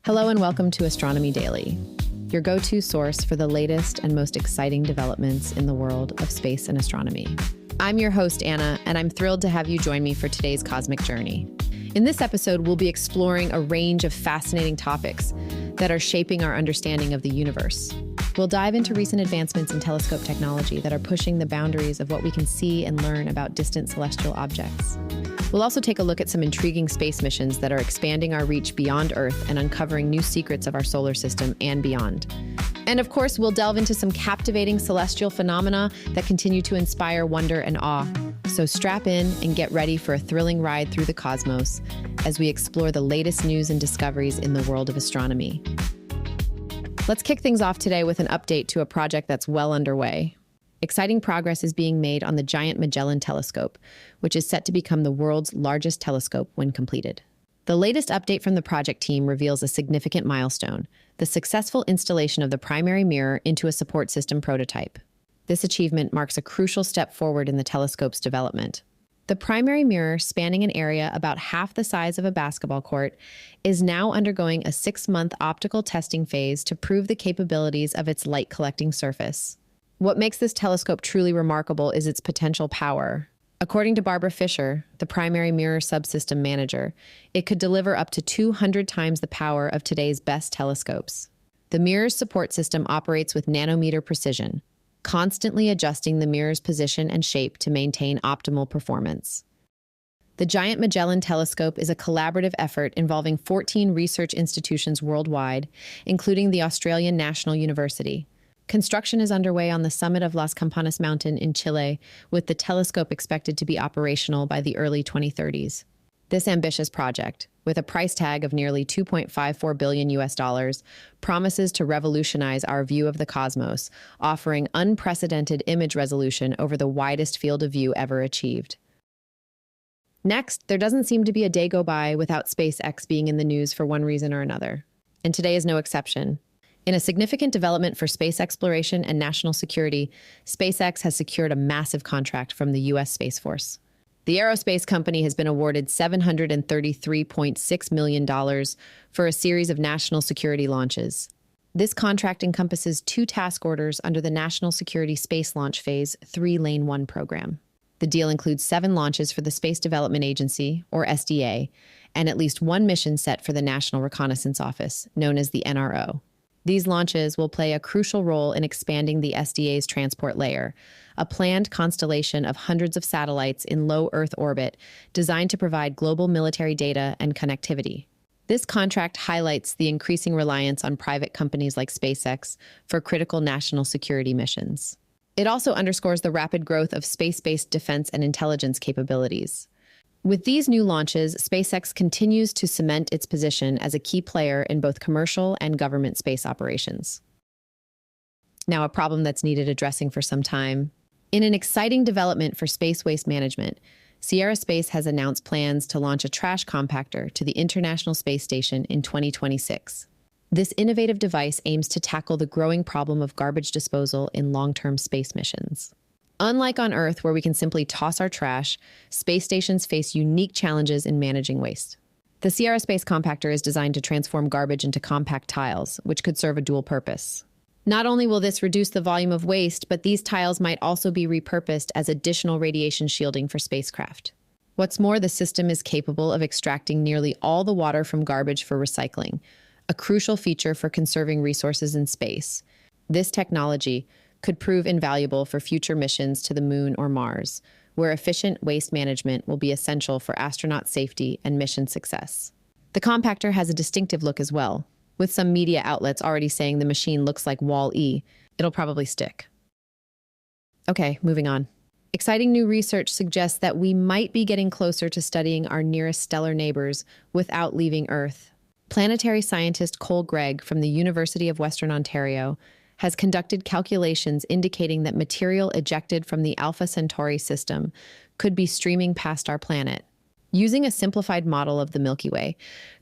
Hello and welcome to Astronomy Daily, your go-to source for the latest and most exciting developments in the world of space and astronomy. I'm your host, Anna, and I'm thrilled to have you join me for today's cosmic journey. In this episode, we'll be exploring a range of fascinating topics that are shaping our understanding of the universe. We'll dive into recent advancements in telescope technology that are pushing the boundaries of what we can see and learn about distant celestial objects. We'll also take a look at some intriguing space missions that are expanding our reach beyond Earth and uncovering new secrets of our solar system and beyond. And of course, we'll delve into some captivating celestial phenomena that continue to inspire wonder and awe. So strap in and get ready for a thrilling ride through the cosmos as we explore the latest news and discoveries in the world of astronomy. Let's kick things off today with an update to a project that's well underway. Exciting progress is being made on the Giant Magellan Telescope, which is set to become the world's largest telescope when completed. The latest update from the project team reveals a significant milestone, the successful installation of the primary mirror into a support system prototype. This achievement marks a crucial step forward in the telescope's development. The primary mirror, spanning an area about half the size of a basketball court, is now undergoing a 6-month optical testing phase to prove the capabilities of its light-collecting surface. What makes this telescope truly remarkable is its potential power. According to Barbara Fisher, the primary mirror subsystem manager, it could deliver up to 200 times the power of today's best telescopes. The mirror's support system operates with nanometer precision, constantly adjusting the mirror's position and shape to maintain optimal performance. The Giant Magellan Telescope is a collaborative effort involving 14 research institutions worldwide, including the Australian National University. Construction is underway on the summit of Las Campanas Mountain in Chile, with the telescope expected to be operational by the early 2030s. This ambitious project, with a price tag of nearly $2.54 billion, promises to revolutionize our view of the cosmos, offering unprecedented image resolution over the widest field of view ever achieved. Next, there doesn't seem to be a day go by without SpaceX being in the news for one reason or another. And today is no exception. In a significant development for space exploration and national security, SpaceX has secured a massive contract from the U.S. Space Force. The aerospace company has been awarded $733.6 million for a series of national security launches. This contract encompasses 2 task orders under the National Security Space Launch Phase 3 Lane 1 program. The deal includes 7 launches for the Space Development Agency, or SDA, and at least 1 mission set for the National Reconnaissance Office, known as the NRO. These launches will play a crucial role in expanding the SDA's transport layer, a planned constellation of hundreds of satellites in low Earth orbit designed to provide global military data and connectivity. This contract highlights the increasing reliance on private companies like SpaceX for critical national security missions. It also underscores the rapid growth of space-based defense and intelligence capabilities. With these new launches, SpaceX continues to cement its position as a key player in both commercial and government space operations. Now, a problem that's needed addressing for some time. In an exciting development for space waste management, Sierra Space has announced plans to launch a trash compactor to the International Space Station in 2026. This innovative device aims to tackle the growing problem of garbage disposal in long-term space missions. Unlike on Earth, where we can simply toss our trash, space stations face unique challenges in managing waste. The Sierra Space Compactor is designed to transform garbage into compact tiles, which could serve a dual purpose. Not only will this reduce the volume of waste, but these tiles might also be repurposed as additional radiation shielding for spacecraft. What's more, the system is capable of extracting nearly all the water from garbage for recycling, a crucial feature for conserving resources in space. This technology could prove invaluable for future missions to the Moon or Mars, where efficient waste management will be essential for astronaut safety and mission success. The compactor has a distinctive look as well, with some media outlets already saying the machine looks like Wall-E. It'll probably stick. Okay, moving on. Exciting new research suggests that we might be getting closer to studying our nearest stellar neighbors without leaving Earth. Planetary scientist Cole Gregg from the University of Western Ontario has conducted calculations indicating that material ejected from the Alpha-centauri system could be streaming past our planet. Using a simplified model of the Milky Way,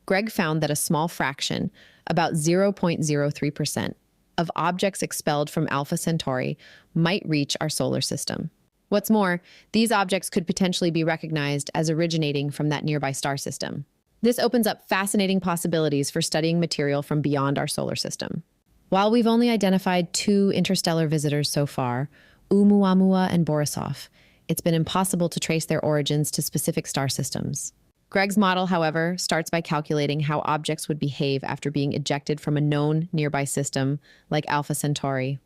Gregg found that a small fraction, about 0.03%, of objects expelled from Alpha-centauri might reach our solar system. What's more, these objects could potentially be recognized as originating from that nearby star system. This opens up fascinating possibilities for studying material from beyond our solar system. While we've only identified 2 interstellar visitors so far, Oumuamua and Borisov, it's been impossible to trace their origins to specific star systems. Greg's model, however, starts by calculating how objects would behave after being ejected from a known nearby system like Alpha-centauri.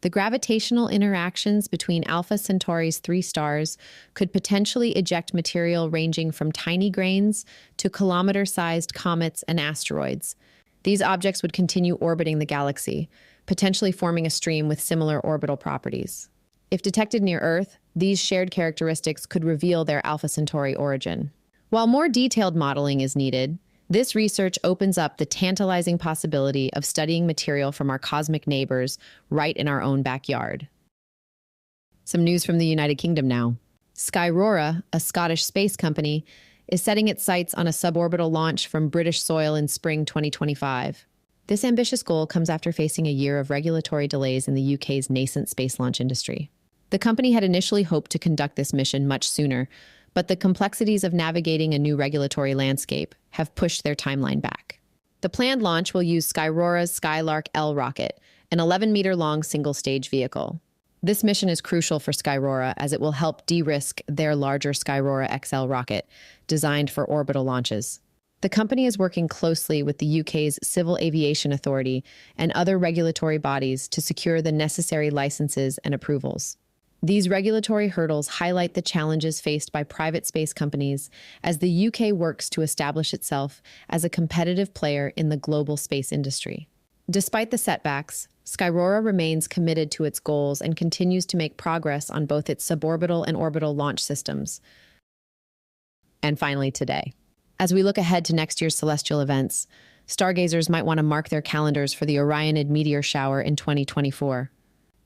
The gravitational interactions between Alpha-Centauri's 3 stars could potentially eject material ranging from tiny grains to kilometer-sized comets and asteroids. These objects would continue orbiting the galaxy, potentially forming a stream with similar orbital properties. If detected near Earth, these shared characteristics could reveal their Alpha-Centauri origin. While more detailed modeling is needed, this research opens up the tantalizing possibility of studying material from our cosmic neighbors right in our own backyard. Some news from the United Kingdom now. Skyrora, a Scottish space company, is setting its sights on a suborbital launch from British soil in spring 2025. This ambitious goal comes after facing a year of regulatory delays in the UK's nascent space launch industry. The company had initially hoped to conduct this mission much sooner, but the complexities of navigating a new regulatory landscape have pushed their timeline back. The planned launch will use Skyrora's Skylark L rocket, an 11-meter-long single-stage vehicle. This mission is crucial for Skyrora as it will help de-risk their larger Skyrora XL rocket, designed for orbital launches. The company is working closely with the UK's Civil Aviation Authority and other regulatory bodies to secure the necessary licenses and approvals. These regulatory hurdles highlight the challenges faced by private space companies as the UK works to establish itself as a competitive player in the global space industry. Despite the setbacks, Skyrora remains committed to its goals and continues to make progress on both its suborbital and orbital launch systems. And finally, today, as we look ahead to next year's celestial events, stargazers might want to mark their calendars for the Orionid meteor shower in 2024.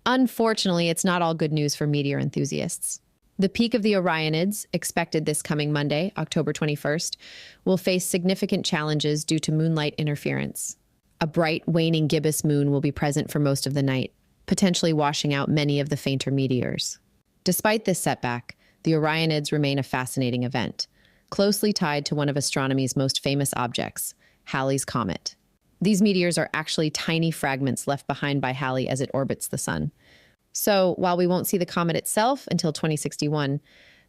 Unfortunately, it's not all good news for meteor enthusiasts. The peak of the Orionids, expected this coming Monday, October 21st, will face significant challenges due to moonlight interference. A bright, waning gibbous moon will be present for most of the night, potentially washing out many of the fainter meteors. Despite this setback, the Orionids remain a fascinating event, closely tied to one of astronomy's most famous objects, Halley's Comet. These meteors are actually tiny fragments left behind by Halley as it orbits the sun. So, while we won't see the comet itself until 2061,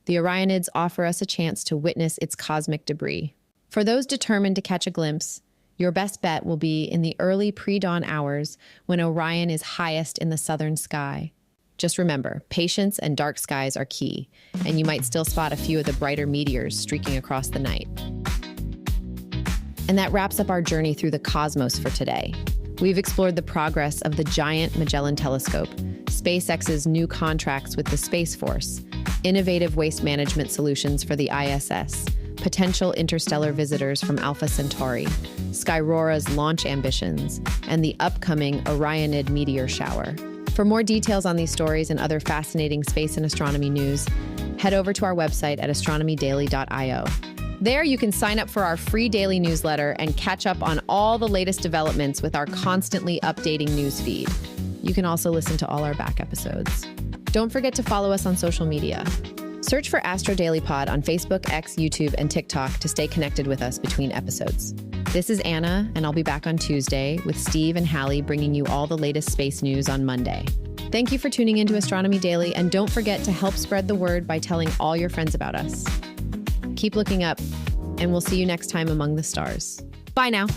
the Orionids offer us a chance to witness its cosmic debris. For those determined to catch a glimpse, your best bet will be in the early pre-dawn hours when Orion is highest in the southern sky. Just remember, patience and dark skies are key, and you might still spot a few of the brighter meteors streaking across the night. And that wraps up our journey through the cosmos for today. We've explored the progress of the Giant Magellan Telescope, SpaceX's new contracts with the Space Force, innovative waste management solutions for the ISS, potential interstellar visitors from Alpha-centauri, Skyrora's launch ambitions, and the upcoming Orionid meteor shower. For more details on these stories and other fascinating space and astronomy news, head over to our website at astronomydaily.io. There, you can sign up for our free daily newsletter and catch up on all the latest developments with our constantly updating news feed. You can also listen to all our back episodes. Don't forget to follow us on social media. Search for Astro Daily Pod on Facebook, X, YouTube, and TikTok to stay connected with us between episodes. This is Anna, and I'll be back on Tuesday with Steve and Hallie bringing you all the latest space news on Monday. Thank you for tuning into Astronomy Daily, and don't forget to help spread the word by telling all your friends about us. Keep looking up, and we'll see you next time among the stars. Bye now.